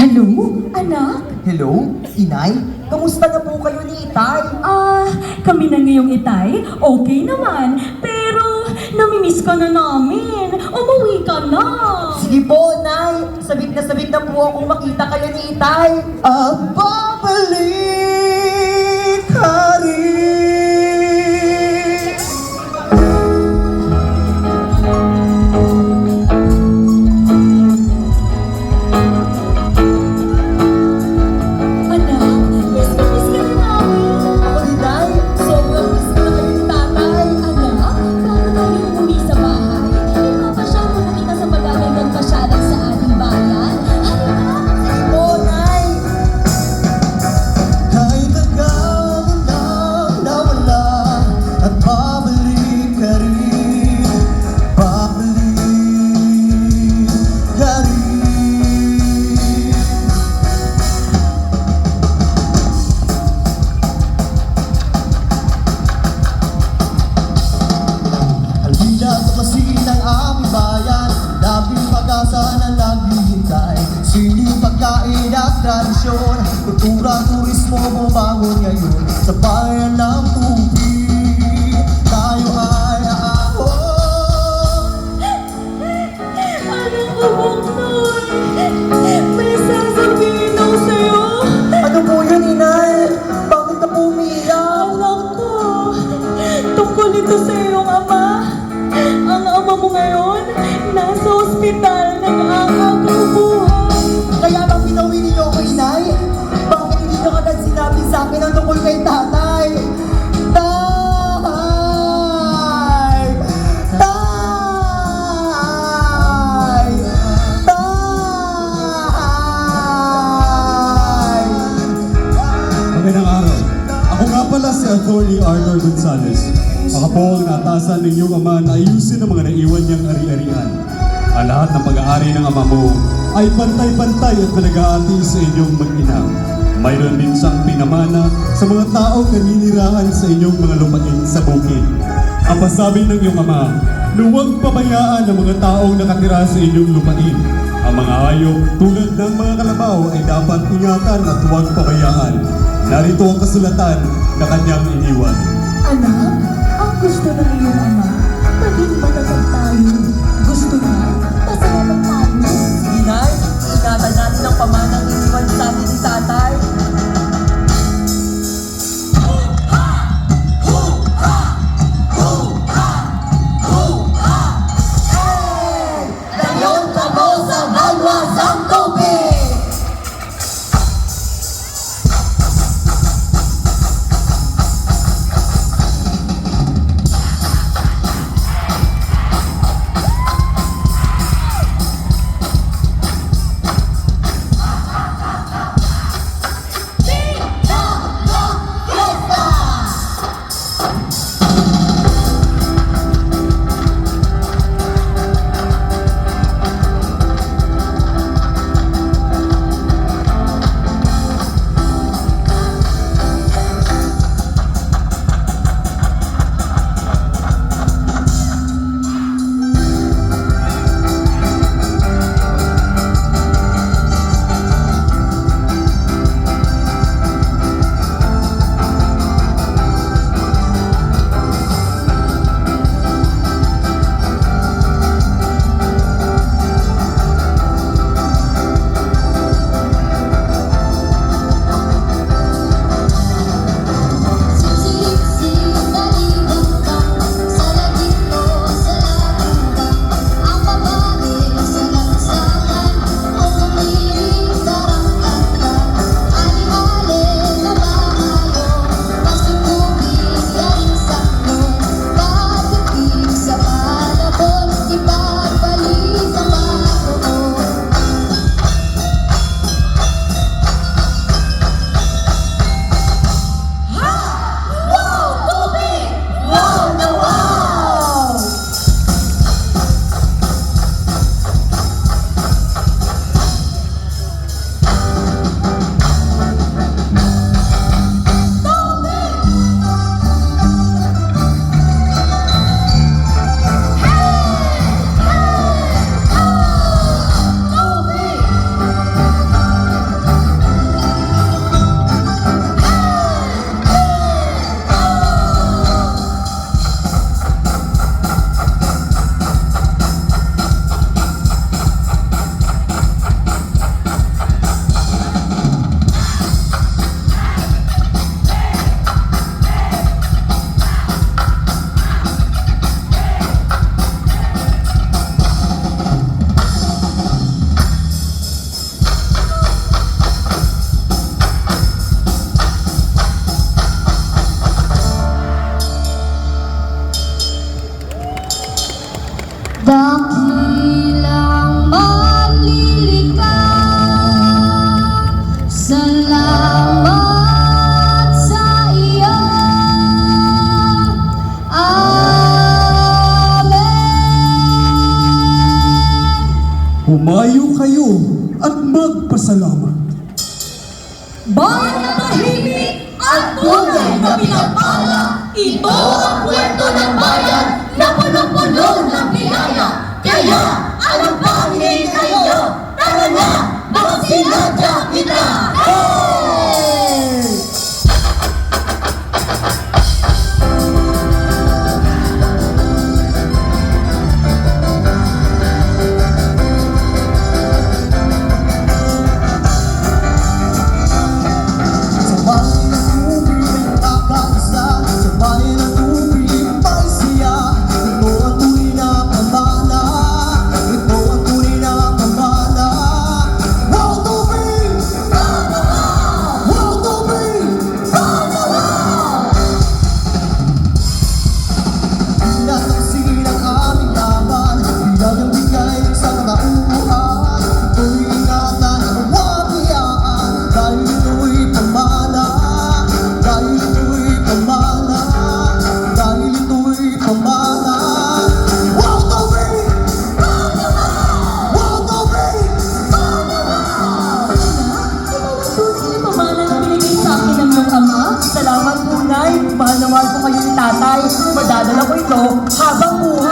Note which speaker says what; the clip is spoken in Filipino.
Speaker 1: Hello, anak?
Speaker 2: Hello, Inay? Kamusta na po kayo ni Itay?
Speaker 1: Kami na ngayong Itay, okay naman. Pero, namimiss ka na namin. Umuwi ka na.
Speaker 2: Sige po, Nay. Sabik na po akong makita kayo ni Itay. Babalik ka rin. Tradisyon, kultura, turismo, bumangon ngayon sa bayan ng tubig. Tayo ay aahon.
Speaker 1: Anong bumuknoy? May sasabihin ako sa'yo.
Speaker 2: Ano po yun, Inay? Bakit ka po umiiyak?
Speaker 1: Anak ko, tungkol ito sa iyong ama. Ang ama mo ngayon, nasa ospital, nag-aagaw buhay.
Speaker 2: Kaya bang pinauwi ninyo ako, Inay? Bakit hindi nyo agad sinabi sa akin ang tungkol kay tatay? Tay! Tay! Tay!
Speaker 3: Magandang araw. Ako nga pala si Attorney Arthur Gonzalez. Ako po ang natasan ninyong ama na ayusin ang mga naiwan niyang ari-arian. Ang lahat ng pag-aari ng ama mo ay pantay-pantay at pinag-aati sa inyong mag-ina. Mayroon din siyang pinamana sa mga taong naninirahan sa inyong mga lupain sa bukid. Ang pasabi ng iyong ama, huwag pabayaan ang mga taong nakatira sa inyong lupain. Ang mga hayop tulad ng mga kalabaw ay dapat ingatan at huwag pabayaan. Narito ang kasulatan na kanyang iniwan.
Speaker 1: Anak, ang gusto ng iyong ama, maging matatag tayo. Gusto niya, masaya lang tayo.
Speaker 2: Inay, ingatan natin ang pamanang iniwan sa atin ni tatay. Dayon ka mo sa magwas ang tubig!
Speaker 1: Bayan na tahimik at tunay na pinagpala. Ito ang kwento ng bayan na punong-puno ng biyaya. Kaya, ano pa ang hinihintay nyo? Tara na, magsiladya kita!
Speaker 2: Hey! Sa bayan ng tubig may kakaisa, sa bayan ng tubig may siya. Ito ang tunay na pamana, ito ang tunay na pamana. Wow, tubig! Wow, tubig! Nataksin ang aming laban, bilang ang bigay sa katauhan. Ito'y ingatan, huwag iyaan, dahil ito'y pamana, dahil ito'y pamana, dahil ito'y pamana. Wow, tubig! Wow, tubig!
Speaker 1: Tunay na pamana na binigay sa akin ng iyong ama.
Speaker 2: Salamat po, Nay. Mahal na mahal ko kayo ni Tatay. Madadala ko ito habang buhay.